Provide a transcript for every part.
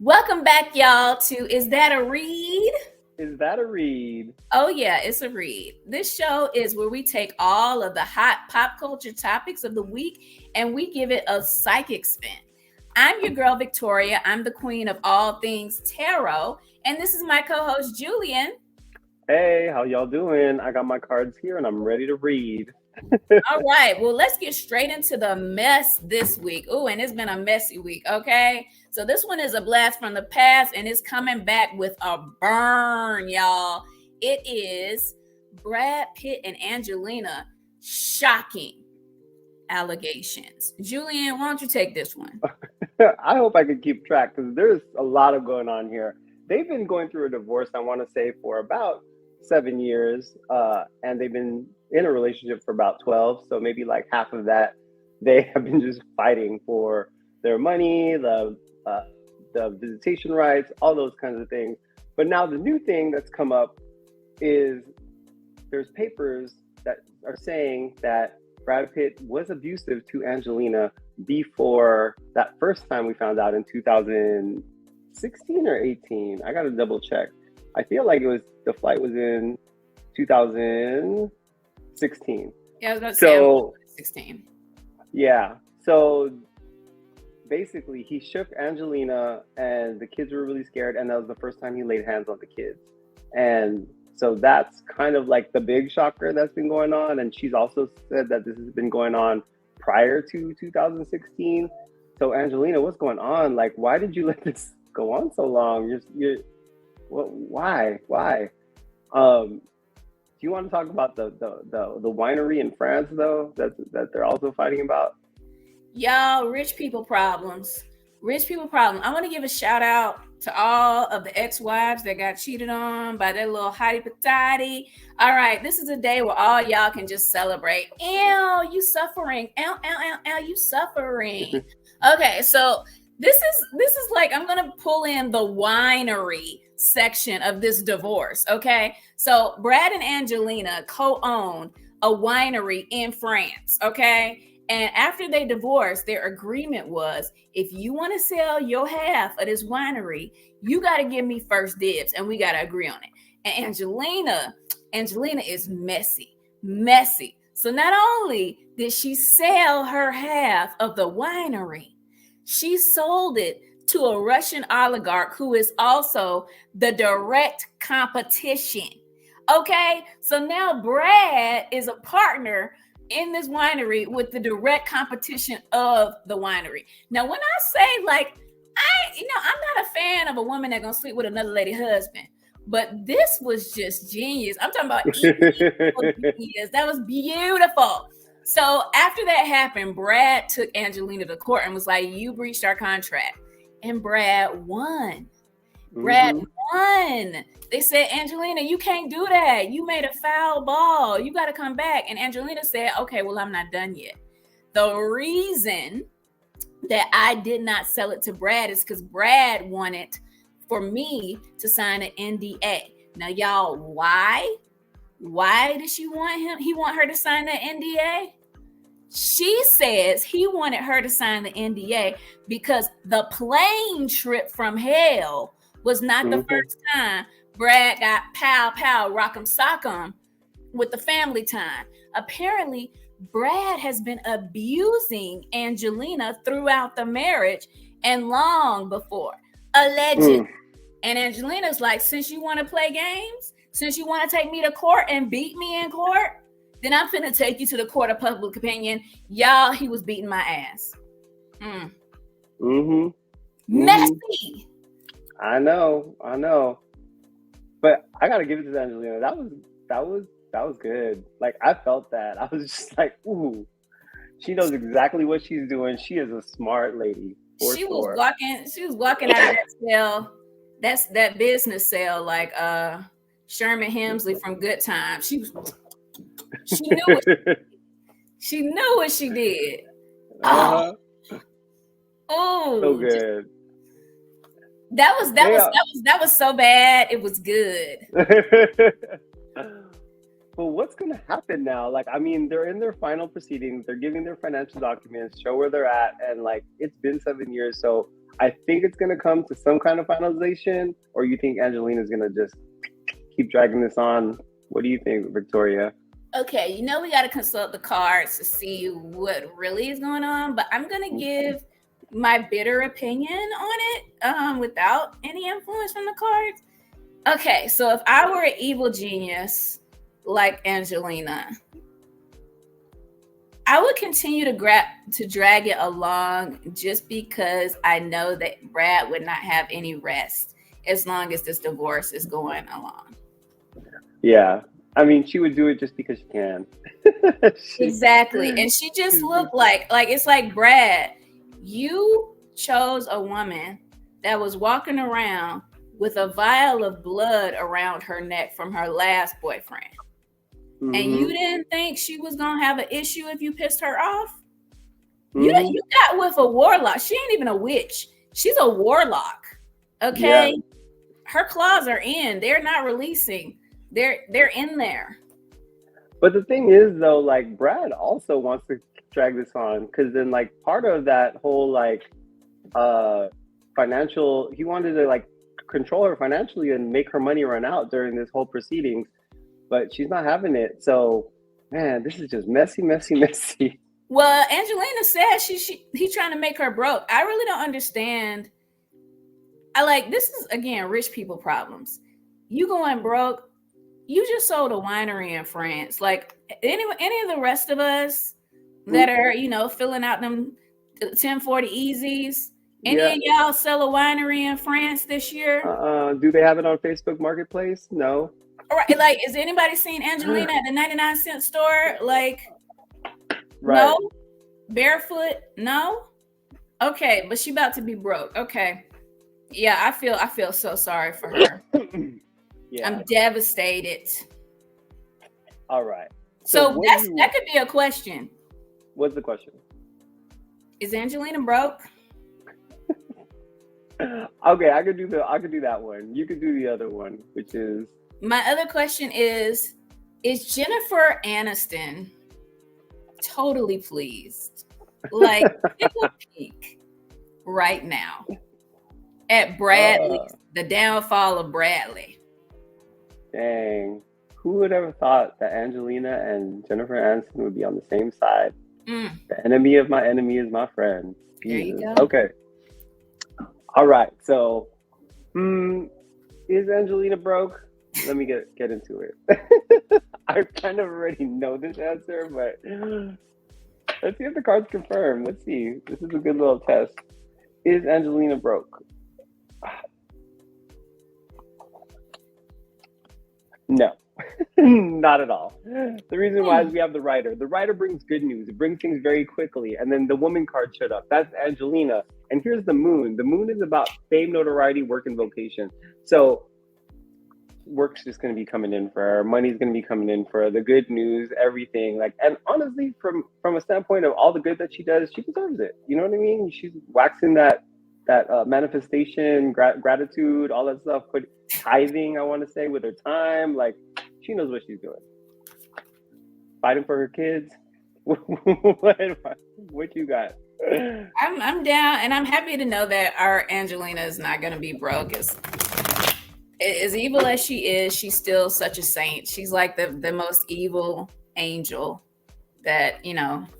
Welcome back, y'all, to Is That a Read? Is that a read? Oh, yeah, it's a read. This show is where we take all of the hot pop culture topics of the week and we give it a psychic spin. I'm your girl, Victoria. I'm the queen of all things tarot. And this is my co host, Julian. Hey, how y'all doing? I got my cards here and I'm ready to read. All right, well, let's get straight into the mess this week. Oh, and it's been a messy week, okay? So this one is a blast from the past and it's coming back with a burn, y'all. It is Brad Pitt and Angelina shocking allegations. Julian, why don't you take this one? I hope I can keep track because there's a lot of going on here. They've been going through a divorce, I want to say, for about 7 years, and they've been in a relationship for about 12. So maybe like half of that, they have been just fighting for their money, the visitation rights, all those kinds of things. But now the new thing that's come up is there's papers that are saying that Brad Pitt was abusive to Angelina before that first time we found out in 2016 or 18. I got to double check. I feel like the flight was in 2016. Yeah, I was about to say So, 16. yeah. So basically, he shook Angelina and the kids were really scared. And that was the first time he laid hands on the kids. And so that's kind of like the big shocker that's been going on. And she's also said that this has been going on prior to 2016. So Angelina, what's going on? Like, why did you let this go on so long? What? Why? Do you want to talk about the winery in France though that they're also fighting about? Y'all, rich people problems. Rich people problem. I want to give a shout out to all of the ex-wives that got cheated on by their little hottie patati. All right, this is a day where all y'all can just celebrate. Ew, you suffering. Ew, ew, ew, ew, you suffering. Okay, so this is like I'm gonna pull in the winery section of this divorce. Okay, so Brad and Angelina co-own a winery in France. Okay, and after they divorced, their agreement was if you want to sell your half of this winery, you got to give me first dibs and we got to agree on it. And Angelina is messy, messy. So not only did she sell her half of the winery, she sold it to a Russian oligarch who is also the direct competition. Okay, so now Brad is a partner in this winery with the direct competition of the winery. Now, when I say like, I'm not a fan of a woman that gonna sleep with another lady husband, but this was just genius. I'm talking about genius. That was beautiful. So after that happened, Brad took Angelina to court and was like, "You breached our contract," and Brad won. Brad Mm-hmm. won. They said, Angelina, you can't do that. You made a foul ball. You got to come back. And Angelina said, okay, well, I'm not done yet. The reason that I did not sell it to Brad is because Brad wanted for me to sign an NDA. Now, y'all, why? Why did she want him? He want her to sign that NDA? She says he wanted her to sign the NDA because the plane trip from hell was not the first time Brad got pow pow rock'em sock'em with the family time. Apparently, Brad has been abusing Angelina throughout the marriage and long before, allegedly. And Angelina's like, since you want to play games, since you want to take me to court and beat me in court, then I'm finna take you to the court of public opinion. Y'all, he was beating my ass. Messy. I know. But I gotta give it to Angelina. That was good. Like I felt that. I was just like, ooh, she knows exactly what she's doing. She is a smart lady. She was walking out of that cell. That's that business cell, like Sherman Hemsley from Good Times. She knew what she did. Oh, so good. That was so bad. It was good. But what's going to happen now? Like, I mean, they're in their final proceedings. They're giving their financial documents, show where they're at. And like, it's been 7 years. So I think it's gonna come to some kind of finalization, or you think Angelina's gonna just keep dragging this on? What do you think, Victoria? Okay, we got to consult the cards to see what really is going on, but I'm going to give my bitter opinion on it without any influence from the cards. Okay, so if I were an evil genius like Angelina, I would continue to drag it along just because I know that Brad would not have any rest as long as this divorce is going along. Yeah. I mean, she would do it just because she can. Exactly. And she just looked like it's like, Brad, you chose a woman that was walking around with a vial of blood around her neck from her last boyfriend. Mm-hmm. And you didn't think she was going to have an issue if you pissed her off? Mm-hmm. You got with a warlock. She ain't even a witch. She's a warlock. Okay? Yeah. Her claws are in. They're not releasing. They're in there. But the thing is, though, like, Brad also wants to drag this on, because then, like, part of that whole, like, financial, he wanted to, like, control her financially and make her money run out during this whole proceedings, but she's not having it. So, man, this is just messy. Well, Angelina said he's trying to make her broke. I really don't understand. This is, again, rich people problems. You going broke. You just sold a winery in France. Like any of the rest of us that are, filling out them 1040 Easies. Any of y'all sell a winery in France this year? Do they have it on Facebook Marketplace? No. All right. Like, is anybody seen Angelina at the 99-cent store? Like, right. No? Barefoot? No? Okay, but she about to be broke. Okay. Yeah, I feel so sorry for her. Yeah. I'm devastated. All right. So that could be a question. What's the question? Is Angelina broke? Okay, I could do that one. You could do the other one, which is, my other question is Jennifer Aniston totally pleased? Like, tickle pink right now at Bradley, the downfall of Bradley. Dang. Who would ever thought that Angelina and Jennifer Aniston would be on the same side? The enemy of my enemy is my friend. There you go. Okay. All right. So, is Angelina broke? Let me get into it. I kind of already know this answer, but let's see if the cards confirm. Let's see. This is a good little test. Is Angelina broke? No, not at all. The reason why is we have the writer. The writer brings good news. It brings things very quickly. And then the woman card showed up. That's Angelina. And here's the moon. The moon is about fame, notoriety, work, and vocation. So work's just going to be coming in for her. Money's going to be coming in for her. The good news, everything. And honestly, from a standpoint of all the good that she does, she deserves it. You know what I mean? She's waxing that manifestation, gratitude, all that stuff. Tithing, I want to say, with her time. Like, she knows what she's doing. Fighting for her kids. What you got? I'm down, and I'm happy to know that our Angelina is not going to be broke. As evil as she is, she's still such a saint. She's like the most evil angel that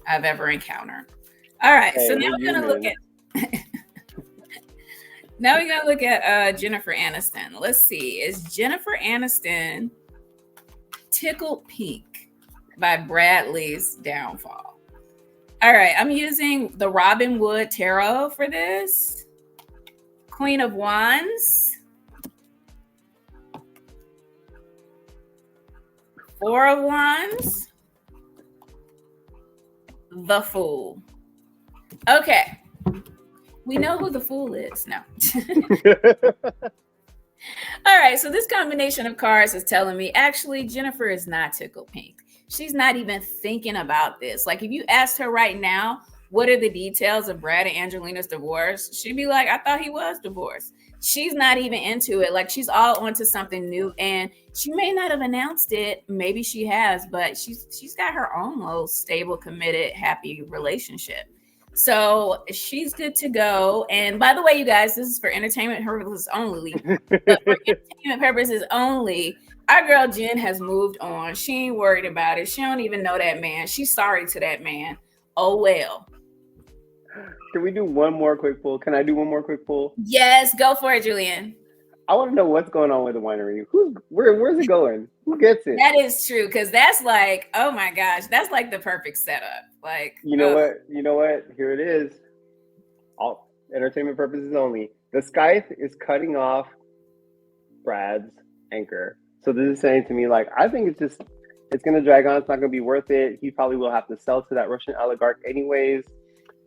I've ever encountered. All right, so now we're going to look at. Now we're going to look at Jennifer Aniston. Let's see. Is Jennifer Aniston tickled pink by Bradley's downfall? All right. I'm using the Robin Wood Tarot for this. Queen of Wands. 4 of Wands. The Fool. Okay. We know who the fool is now. All right, so this combination of cards is telling me, actually, Jennifer is not tickled pink. She's not even thinking about this. Like, if you asked her right now, what are the details of Brad and Angelina's divorce? She'd be like, I thought he was divorced. She's not even into it. Like, she's all onto something new, and she may not have announced it. Maybe she has, but she's got her own little stable, committed, happy relationship. So she's good to go. And by the way, you guys, this is for entertainment purposes only. But for entertainment purposes only, our girl Jen has moved on. She ain't worried about it. She don't even know that man. She's sorry to that man. Oh well. Can we do one more quick pull? Can I do one more quick pull? Yes, go for it, Julian. I want to know what's going on with the winery. Where's it going? Who gets it? That is true, because that's like, oh my gosh, that's like the perfect setup. Like, You know what? You know what? Here it is. All entertainment purposes only. The Scythe is cutting off Brad's anchor. So this is saying to me, like, I think it's gonna drag on. It's not gonna be worth it. He probably will have to sell to that Russian oligarch anyways,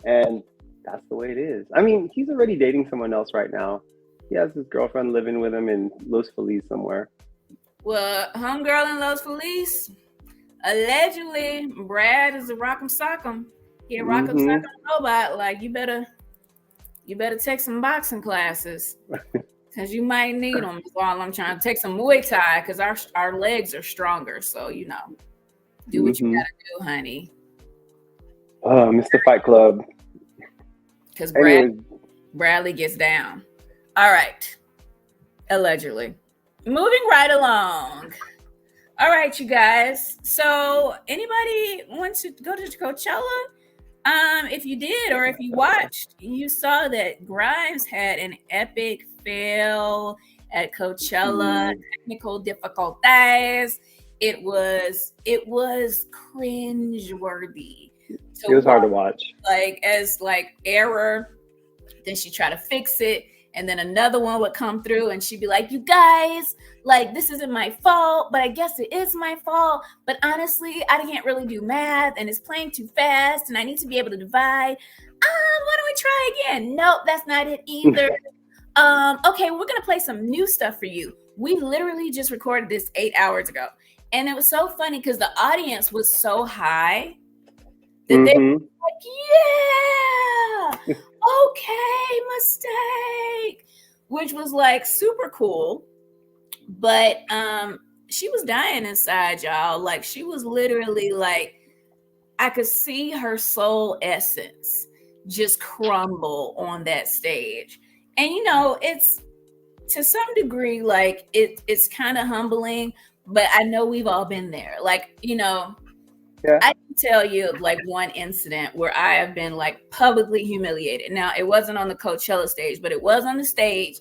and that's the way it is. I mean, he's already dating someone else right now. He has his girlfriend living with him in Los Feliz somewhere. well, homegirl in Los Feliz, allegedly, Brad is a rock'em sock'em. He a rock'em sock'em robot. Like, you better take some boxing classes. Because you might need them. That's all I'm trying to take some Muay Thai, because our legs are stronger. So, you know, do what you gotta do, honey. Mr. Fight Club. Because Anyways, Bradley gets down. All right. Allegedly. Moving right along. All right, you guys. So anybody want to go to Coachella? If you did, or if you watched, you saw that Grimes had an epic fail at Coachella, technical difficulties. It was cringe-worthy. it was hard to watch. Like, as like error, then she tried to fix it, and then another one would come through and she'd be like, you guys, like, this isn't my fault, but I guess it is my fault. But honestly, I can't really do math and it's playing too fast and I need to be able to divide. Why don't we try again? Nope, that's not it either. Okay, we're gonna play some new stuff for you. We literally just recorded this 8 hours ago. And it was so funny because the audience was so high that they were like, yeah, okay, mistake, which was like super cool. But she was dying inside, y'all. Like, she was literally like, I could see her soul essence just crumble on that stage. And you know, it's to some degree like it's kind of humbling, but I know we've all been there. Like, you know, Yeah. I can tell you like one incident where I have been like publicly humiliated. Now, it wasn't on the Coachella stage, but it was on the stage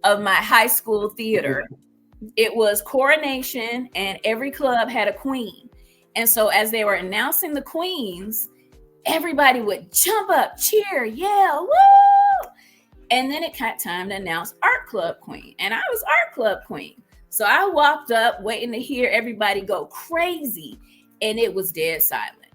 of my high school theater. It was coronation, and every club had a queen. And so as they were announcing the queens, everybody would jump up, cheer, yell, woo! And then it got time to announce art club queen. And I was art club queen. So I walked up waiting to hear everybody go crazy. And it was dead silent.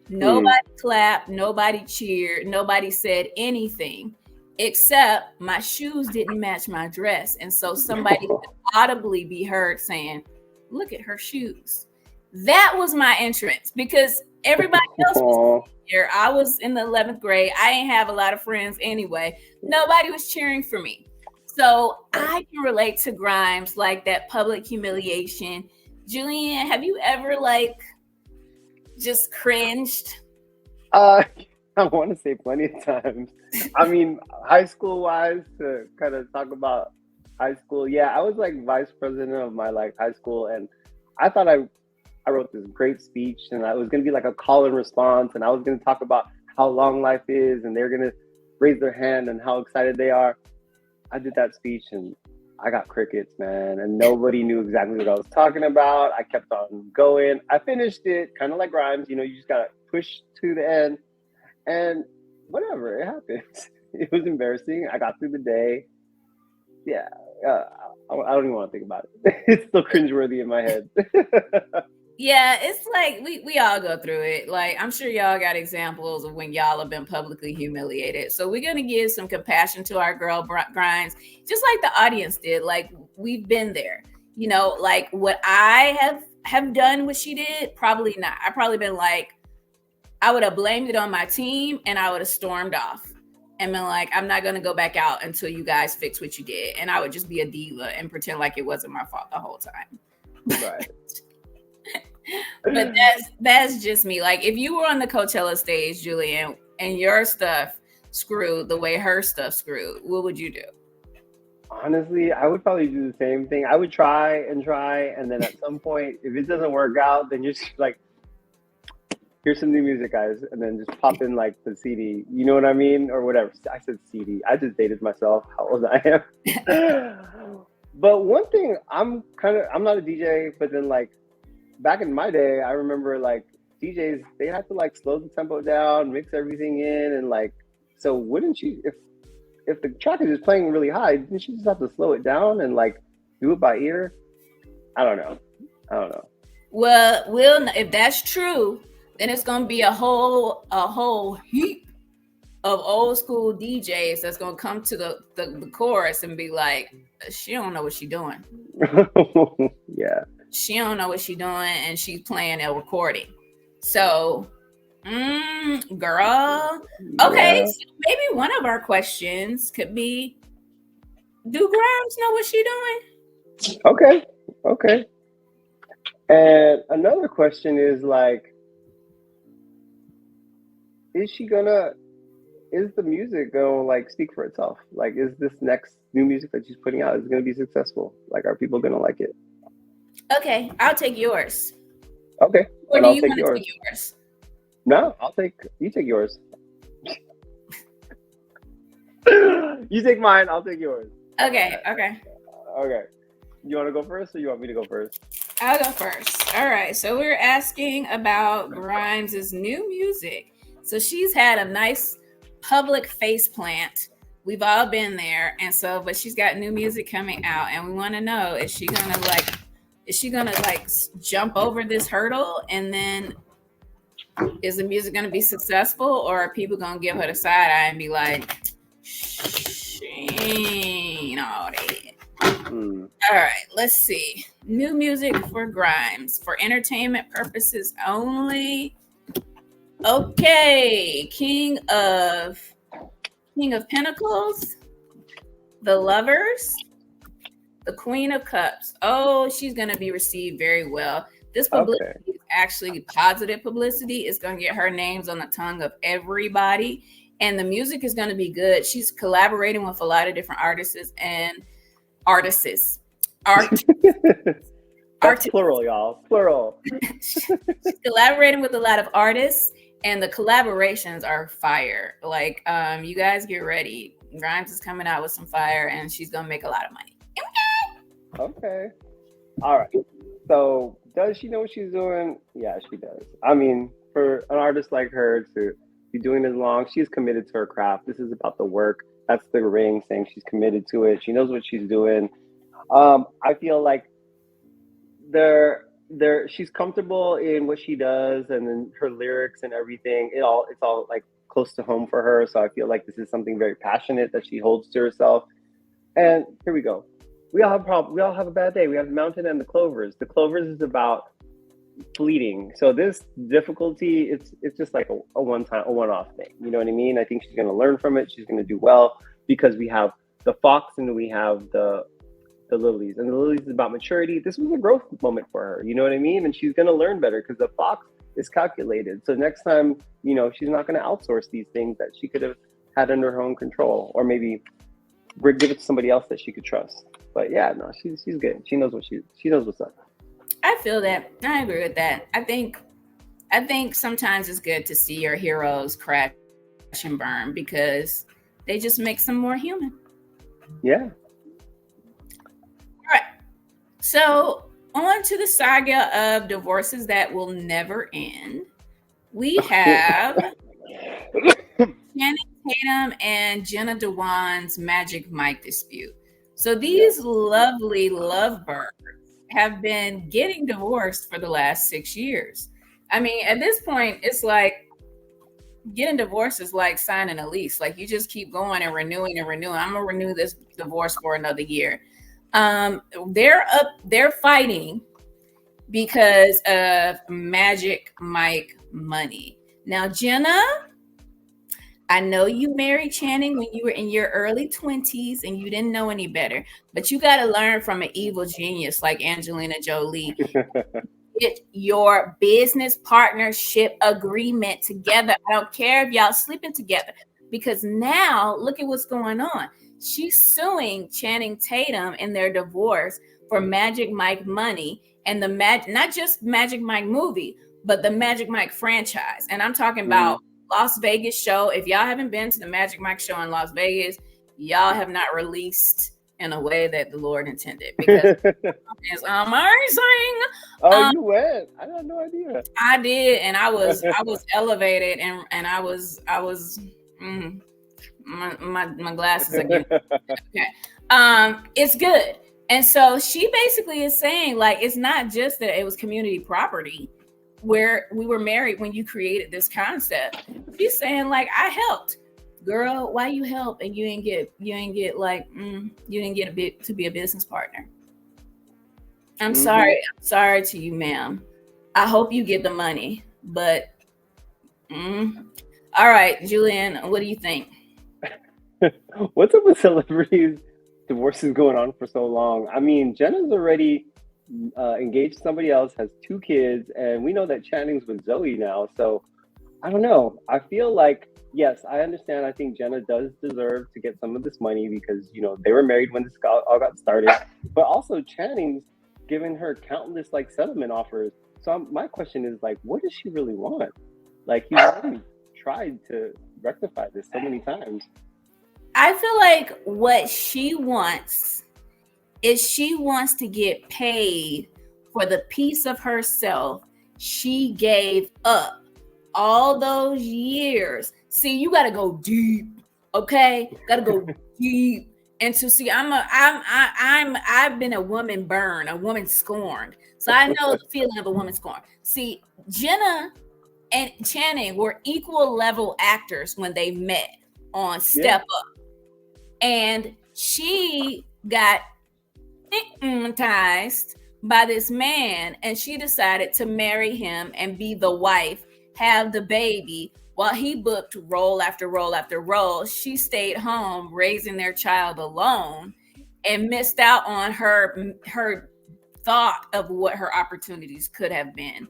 Nobody clapped, nobody cheered, nobody said anything, except my shoes didn't match my dress. And so somebody could audibly be heard saying, look at her shoes. That was my entrance, because everybody else was here. I was in the 11th grade. I didn't have a lot of friends anyway. Nobody was cheering for me. So I can relate to Grimes, like that public humiliation. Julian, have you ever like just cringed? I want to say plenty of times. I mean, high school wise, to kind of talk about high school. Yeah, I was like vice president of my like high school, and I thought I wrote this great speech, and I was going to be like a call and response, and I was going to talk about how long life is, and they're going to raise their hand and how excited they are. I did that speech and I got crickets, man, and nobody knew exactly what I was talking about. I kept on going. I finished it kind of like Grimes, you know, you just got to push to the end, and whatever, it happens. It was embarrassing. I got through the day. Yeah, I don't even want to think about it. It's still cringeworthy in my head. Yeah, it's like we all go through it. Like, I'm sure y'all got examples of when y'all have been publicly humiliated. So we're gonna give some compassion to our girl Grimes, just like the audience did. Like, we've been there. You know, like what I have done, what she did, probably not. I probably been like, I would have blamed it on my team, and I would have stormed off and been like, I'm not gonna go back out until you guys fix what you did. And I would just be a diva and pretend like it wasn't my fault the whole time. Right. But that's just me. Like, if you were on the Coachella stage, Julian, and your stuff screwed the way her stuff screwed, what would you do? Honestly, I would probably do the same thing. I would try, and then at some point, if it doesn't work out, then you're just like, here's some new music, guys, and then just pop in like the CD. You know what I mean, or whatever. I said CD. I just dated myself. How old I am. But one thing, I'm not a DJ, but then like back in my day, I remember like DJs, they had to like slow the tempo down, mix everything in, and like, so wouldn't you, if the track is just playing really high, didn't you just have to slow it down and like do it by ear? I don't know. Well, if that's true, then it's gonna be a whole heap of old school DJs that's gonna come to the chorus and be like, she don't know what she's doing. Yeah. She don't know what she's doing, and she's playing a recording. So, girl. Okay, Yeah. so maybe one of our questions could be, do Grimes know what she doing? Okay. And another question is like, is the music gonna like speak for itself? Like, is this next new music that she's putting out is gonna be successful? Like, are people gonna like it? Okay, I'll take yours. Okay, Or and do I'll you take want to yours. take yours? No, you take yours. You take mine, I'll take yours. Okay. Okay. You want to go first, or you want me to go first? I'll go first. All right. So we're asking about Grimes' new music. So she's had a nice public face plant. We've all been there, but she's got new music coming out, and we want to know, is she gonna jump over this hurdle, and then is the music gonna be successful, or are people gonna give her the side eye and be like, she ain't all that? All right, let's see. New music for Grimes for entertainment purposes only. Okay, King of Pentacles, the Lovers, the Queen of Cups. Oh, she's gonna be received very well. This publicity is actually positive publicity. It's gonna get her names on the tongue of everybody, and the music is gonna be good. She's collaborating with a lot of different artists and artists. That's plural, y'all. Plural. She's collaborating with a lot of artists, and the collaborations are fire. Like, you guys get ready. Grimes is coming out with some fire, and she's gonna make a lot of money. Okay. All right. So, does she know what she's doing? Yeah, she does. I mean, for an artist like her to be doing this long, she's committed to her craft. This is about the work. That's the ring saying she's committed to it. She knows what she's doing. I feel like she's comfortable in what she does, and then her lyrics and everything. It's all like close to home for her. So I feel like this is something very passionate that she holds to herself. And here we go. We all have problems. We all have a bad day. We have the mountain and the clovers. The clovers is about fleeting. So this difficulty, it's just like a one-off thing. You know what I mean? I think she's going to learn from it. She's going to do well, because we have the fox and we have the lilies, and the lilies is about maturity. This was a growth moment for her. You know what I mean? And she's going to learn better, because the fox is calculated. So next time, she's not going to outsource these things that she could have had under her own control, or maybe give it to somebody else that she could trust. But yeah, no, she's good. She knows what's up. I feel that. I agree with that. I think sometimes it's good to see your heroes crash and burn, because they just make them more human. Yeah. All right. So on to the saga of divorces that will never end. We have Channing Tatum and Jenna Dewan's Magic Mike dispute. So these lovely lovebirds have been getting divorced for the last 6 years. I mean, at this point, it's like getting divorced is like signing a lease. Like, you just keep going and renewing. I'm gonna renew this divorce for another year. They're fighting because of Magic Mike money. Now, Jenna, I know you married Channing when you were in your early 20s and you didn't know any better, but you got to learn from an evil genius like Angelina Jolie. get your business partnership agreement together. I don't care if y'all sleeping together, because now look at what's going on. She's suing Channing Tatum in their divorce for Magic Mike money and the not just Magic Mike movie, but the Magic Mike franchise. And I'm talking about Las Vegas show. If y'all haven't been to the Magic Mike show in Las Vegas, y'all have not released in a way that the Lord intended, because it's amazing. Oh, you went? I had no idea. I did, and I was elevated, and I was my glasses again. Okay. It's good. And so she basically is saying, like, it's not just that it was community property where we were married when you created this concept. She's saying, like, I helped. Girl, why you help and you didn't get like you didn't get to be a business partner? I'm sorry to you, ma'am. I hope you get the money, but all right, Julian, what do you think? What's up with celebrities divorces going on for so long? I mean, Jenna's already engaged to somebody else, has 2 kids, and we know that Channing's with Zoe now. So I don't know. I feel like, yes, I understand. I think Jenna does deserve to get some of this money because, you know, they were married when this all got started. But also Channing's given her countless like settlement offers. So my question is, like, what does she really want? Like, he's already tried to rectify this so many times. I feel like what she wants is she wants to get paid for the piece of herself she gave up all those years. See, you got to go deep, okay? Got to go deep. And to see, I've been a woman burned, a woman scorned. So I know the feeling of a woman scorned. See, Jenna and Channing were equal level actors when they met on Step Up. And she got hypnotized by this man, and she decided to marry him and be the wife, have the baby, while he booked role after role after role. She stayed home raising their child alone and missed out on her thought of what her opportunities could have been.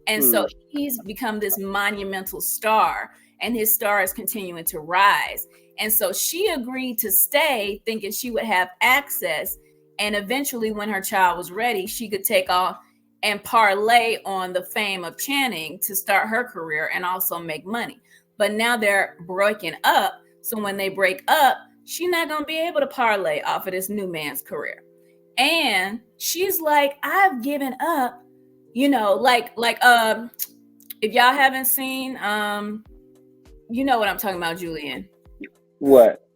And so he's become this monumental star, and his star is continuing to rise. And so she agreed to stay, thinking she would have access. And eventually, when her child was ready, she could take off and parlay on the fame of Channing to start her career and also make money. But now they're breaking up. So when they break up, she's not going to be able to parlay off of this new man's career. And she's like, I've given up, you know, like if y'all haven't seen, you know what I'm talking about, Julian. What?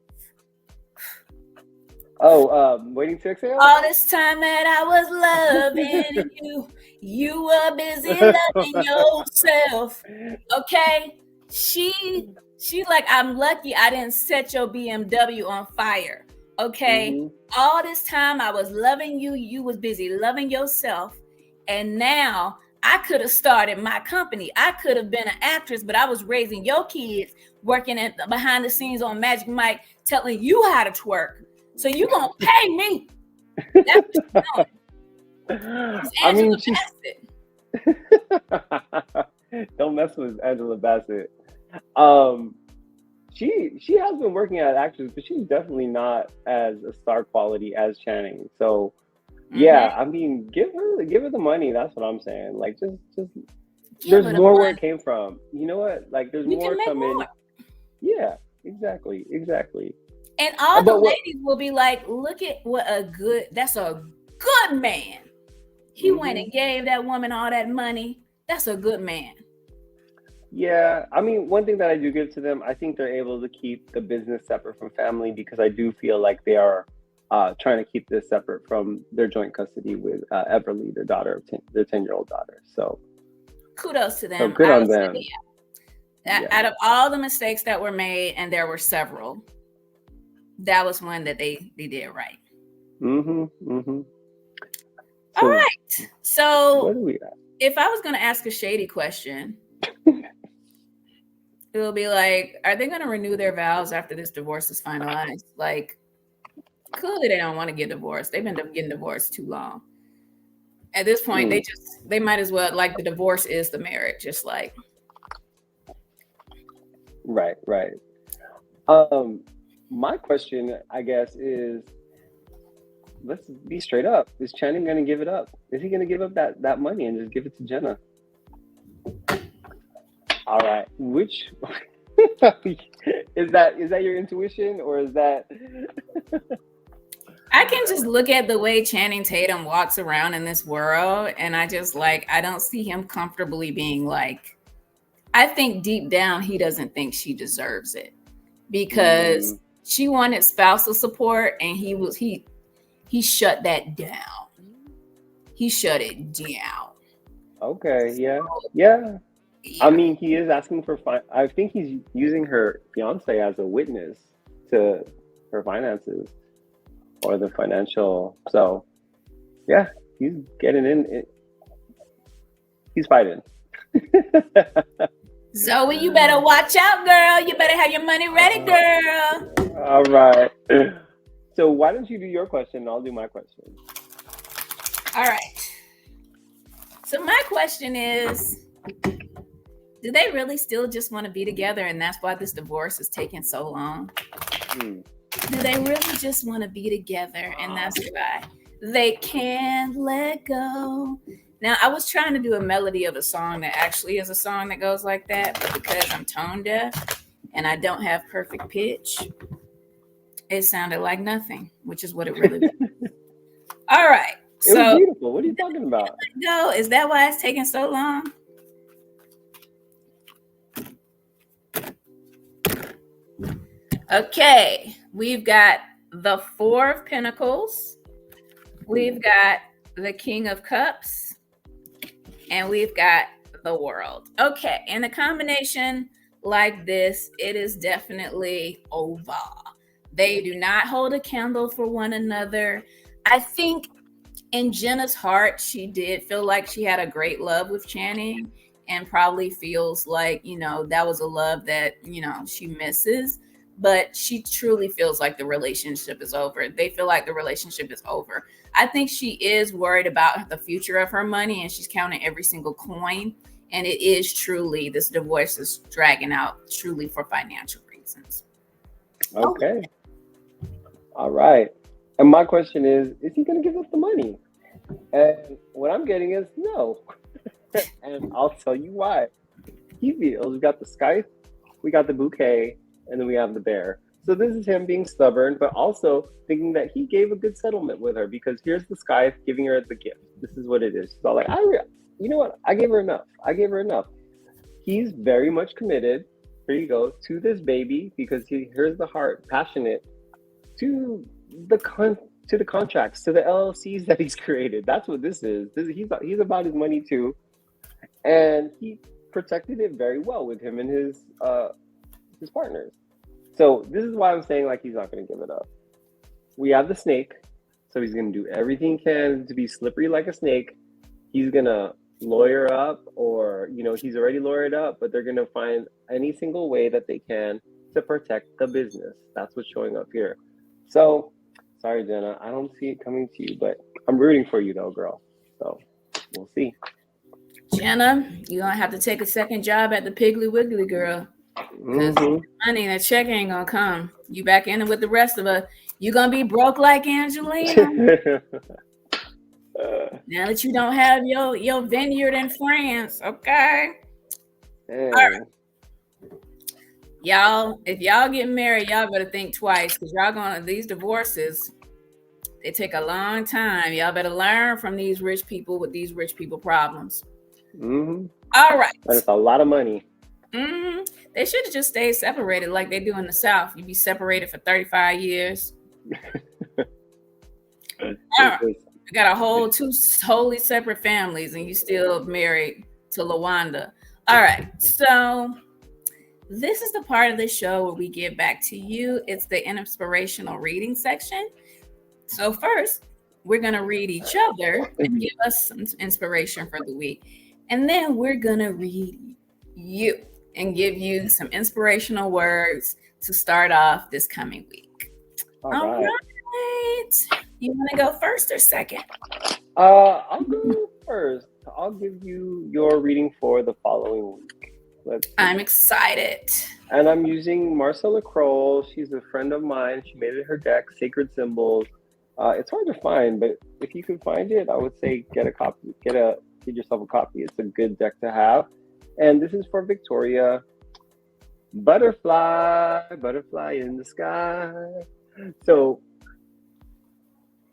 Oh, Waiting to Exhale? All this time that I was loving you, you were busy loving yourself. Okay? She's like, I'm lucky I didn't set your BMW on fire. Okay? All this time I was loving you, you was busy loving yourself. And now I could have started my company. I could have been an actress, but I was raising your kids, working behind the scenes on Magic Mike, telling you how to twerk. So you gonna pay me? That's what you're doing. It's Angela Bassett. Don't mess with Angela Bassett. She has been working as actress, but she's definitely not as a star quality as Channing. So yeah, I mean, give her the money. That's what I'm saying. Like, just there's more where it came from. You know what? Like, there's more coming. Yeah, exactly. And all the ladies will be like, look at that's a good man. He went and gave that woman all that money. That's a good man. Yeah, I mean, one thing that I do give to them, I think they're able to keep the business separate from family, because I do feel like they are trying to keep this separate from their joint custody with Everly, their 10-year-old daughter. So kudos to them. So good on them. Out of all the mistakes that were made, and there were several, that was one that they did right. All right. So what do we ask? If I was going to ask a shady question, it will be like, are they going to renew their vows after this divorce is finalized? Like, clearly they don't want to get divorced. They've been getting divorced too long. At this point, they might as well, like, the divorce is the marriage. Just like, Right, right. My question, I guess, is let's be straight up. Is Channing going to give it up? Is he going to give up that money and just give it to Jenna? All right. Which is that your intuition, or is that I can just look at the way Channing Tatum walks around in this world, and I just like, I don't see him comfortably being like, I think deep down he doesn't think she deserves it, because she wanted spousal support and he shut that down. He shut it down. okay? Yeah. I mean, he is asking for I think he's using her fiance as a witness to her finances or the financial. So, yeah, he's getting in. He's fighting. Zoe, you better watch out, girl. You better have your money ready, girl. All right. So why don't you do your question and I'll do my question. All right. So my question is, do they really still just want to be together, and that's why this divorce is taking so long? Do they really just want to be together, and that's why they can't let go? Now, I was trying to do a melody of a song that actually is a song that goes like that, but because I'm tone deaf and I don't have perfect pitch, it sounded like nothing, which is what it really was. All right. It was beautiful. What are you talking about? Go. Is that why it's taking so long? Okay, we've got the Four of Pentacles, we've got the King of Cups, and we've got the World. Okay, in a combination like this, it is definitely over. They do not hold a candle for one another. I think in Jenna's heart, she did feel like she had a great love with Channing, and probably feels like, that was a love that, she misses. But she truly feels like the relationship is over. They feel like the relationship is over. I think she is worried about the future of her money, and she's counting every single coin. And it is truly, this divorce is dragging out truly for financial reasons. Okay. All right. And my question is he going to give up the money? And what I'm getting is no. And I'll tell you why. He feels we got the scythe, we got the bouquet, and then we have the bear. So this is him being stubborn, but also thinking that he gave a good settlement with her, because here's the scythe giving her the gift. This is what it is. She's all like, you know what? I gave her enough. He's very much committed. Here you go, to this baby, because here's the heart, passionate, to the contracts, to the LLCs that he's created. That's what this is. He's about his money too, and he protected it very well with him and his partners. So this is why I'm saying like he's not going to give it up. We have the snake, so he's going to do everything he can to be slippery like a snake. He's going to lawyer up, or he's already lawyered up, but they're going to find any single way that they can to protect the business. That's what's showing up here. So sorry, Jenna, I don't see it coming to you, but I'm rooting for you though, girl. So we'll see. Jenna, you're gonna have to take a second job at the Piggly Wiggly, girl. Because money, that check ain't gonna come. You back in it with the rest of us. You gonna be broke like Angelina. Now that you don't have your vineyard in France, okay? All right. Y'all, if y'all get married, y'all better think twice, because these divorces, they take a long time. Y'all better learn from these rich people with these rich people problems. All right. That's a lot of money. They should have just stayed separated like they do in the South. You'd be separated for 35 years. You got two totally separate families, and you still married to LaWanda. All right. So this is the part of the show where we give back to you. It's the inspirational reading section. So first, we're going to read each other and give us some inspiration for the week. And then we're going to read you and give you some inspirational words to start off this coming week. All right. You want to go first or second? I'll go first, I'll give you your reading for the following week. Let's see. I'm excited. And I'm using Marcella Kroll. She's a friend of mine. She made it her deck, Sacred Symbols. It's hard to find, but if you can find it, I would say get a copy. Get yourself a copy. It's a good deck to have. And this is for Victoria. Butterfly, butterfly in the sky. So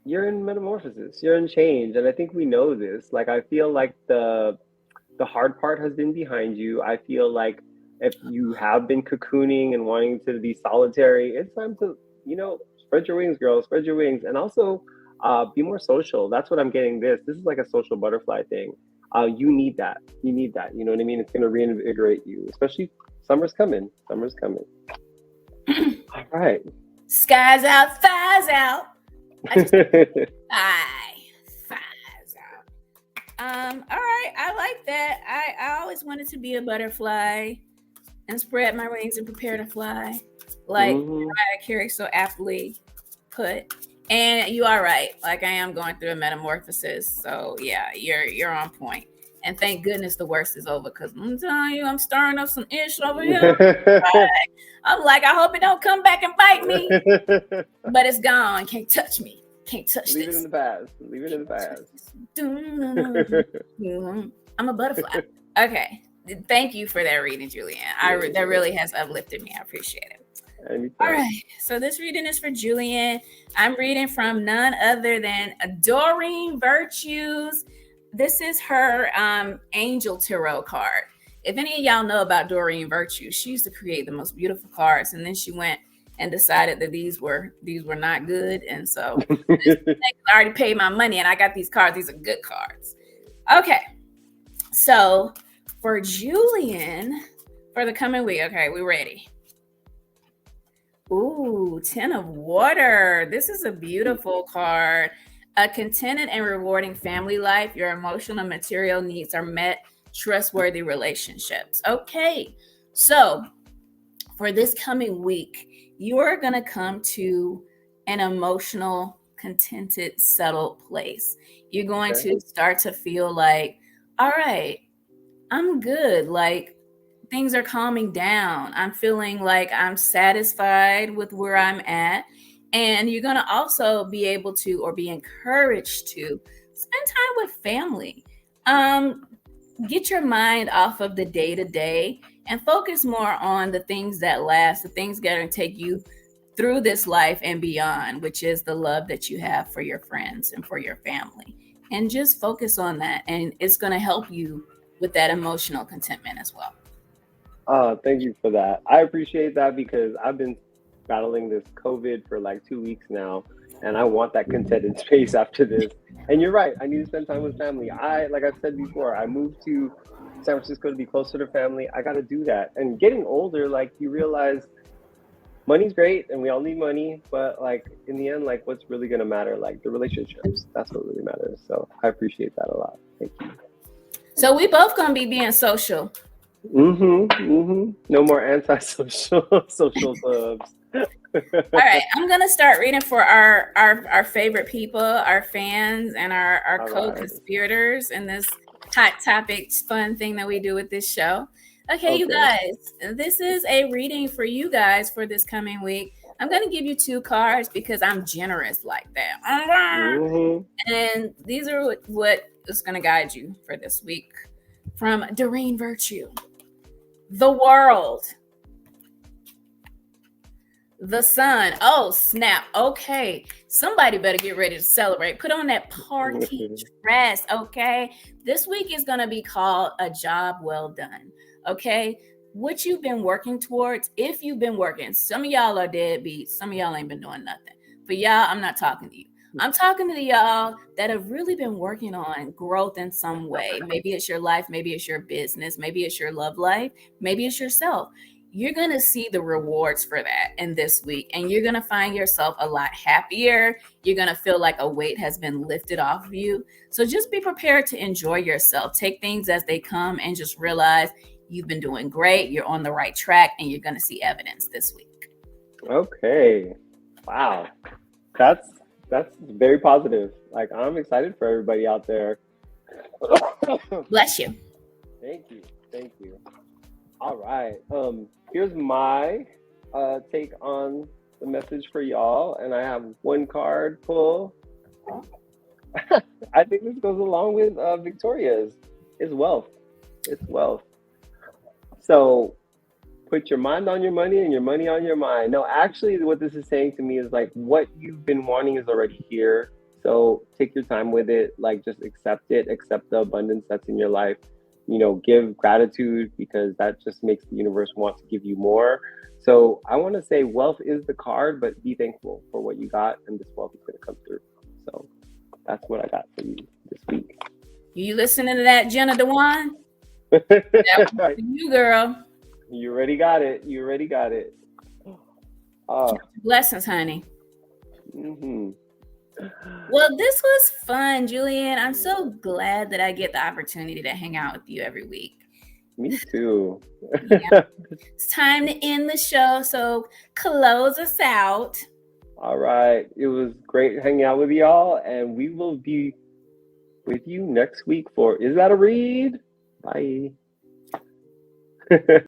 you're in metamorphosis. You're in change, and I think we know this. Like, I feel like the hard part has been behind you. I feel like if you have been cocooning and wanting to be solitary, it's time to, spread your wings, girl, spread your wings. And also be more social. That's what I'm getting this. This is like a social butterfly thing. You need that. You need that. You know what I mean? It's going to reinvigorate you, especially summer's coming. Summer's coming. All right. Skies out, thighs out. Thighs out. All right, I like that. I always wanted to be a butterfly and spread my wings and prepare to fly, like Mariah Carey so aptly put. And you are right. Like, I am going through a metamorphosis. So yeah, you're on point. And thank goodness the worst is over, because I'm telling you, I'm stirring up some ish over here. I'm like, I hope it don't come back and bite me. But it's gone. Can't touch me. Can't touch Leave this. it in the past. Leave it in the past. I'm a butterfly. Okay. Thank you for that reading, Julianne. That really has uplifted me. I appreciate it. Anytime. All right. So this reading is for Julianne. I'm reading from none other than Doreen Virtues. This is her Angel Tarot card. If any of y'all know about Doreen Virtues, she used to create the most beautiful cards, and then she went and decided that these were not good. And so I already paid my money and I got these cards. These are good cards. Okay. So for Julian, for the coming week, okay, we ready. Ooh, 10 of Water. This is a beautiful card. A contented and rewarding family life. Your emotional and material needs are met. Trustworthy relationships. Okay. So for this coming week, you're going to come to an emotional, contented, settled place. You're going to start to feel like, all right, I'm good. Like, things are calming down. I'm feeling like I'm satisfied with where I'm at. And you're going to also be able to, or be encouraged to, spend time with family. Get your mind off of the day-to-day and focus more on the things that last, the things that are going to take you through this life and beyond, which is the love that you have for your friends and for your family. And just focus on that. And it's going to help you with that emotional contentment as well. Thank you for that. I appreciate that, because I've been battling this COVID for like 2 weeks now, and I want that contented space after this. And you're right, I need to spend time with family. Like I've said before, I moved to San Francisco to be closer to family. I got to do that. And getting older, like, you realize money's great and we all need money, but like in the end, like, what's really going to matter? Like, the relationships, that's what really matters. So I appreciate that a lot. Thank you. So we both going to be being social. No more antisocial social clubs. All right, I'm gonna start reading for our favorite people, our fans, and our co-conspirators in this hot topics fun thing that we do with this show. Okay, you guys, this is a reading for you guys for this coming week. I'm gonna give you 2 cards because I'm generous like that. And these are what is gonna guide you for this week. From Doreen Virtue. The World. The Sun. Oh, snap. Okay. Somebody better get ready to celebrate. Put on that party dress, okay? This week is going to be called a job well done, okay? What you've been working towards, if you've been working, some of y'all are deadbeats. Some of y'all ain't been doing nothing. But y'all, I'm not talking to you. I'm talking to y'all that have really been working on growth in some way. Maybe it's your life. Maybe it's your business. Maybe it's your love life. Maybe it's yourself. You're going to see the rewards for that in this week, and you're going to find yourself a lot happier. You're going to feel like a weight has been lifted off of you. So just be prepared to enjoy yourself. Take things as they come and just realize you've been doing great. You're on the right track, and you're going to see evidence this week. Okay. Wow. That's very positive. Like, I'm excited for everybody out there, Bless you. Thank you. Thank you. All right. Here's my take on the message for y'all, and I have one card pull. I think this goes along with Victoria's. It's wealth. It's wealth. So put your mind on your money and your money on your mind. No, actually, what this is saying to me is like what you've been wanting is already here. So take your time with it. Like just accept it, accept the abundance that's in your life. You know, give gratitude because that just makes the universe want to give you more. So I want to say wealth is the card, but be thankful for what you got, and this wealth is going to come through. So that's what I got for you this week. You listening to that, Jenna Dewan? That was for you, girl. You already got it. You already got it. Blessings, honey. Mm-hmm. Well, this was fun, Julian. I'm so glad that I get the opportunity to hang out with you every week. Me too. Yeah. It's time to end the show, so close us out. All right. It was great hanging out with y'all, and we will be with you next week for Is That a Read? Bye.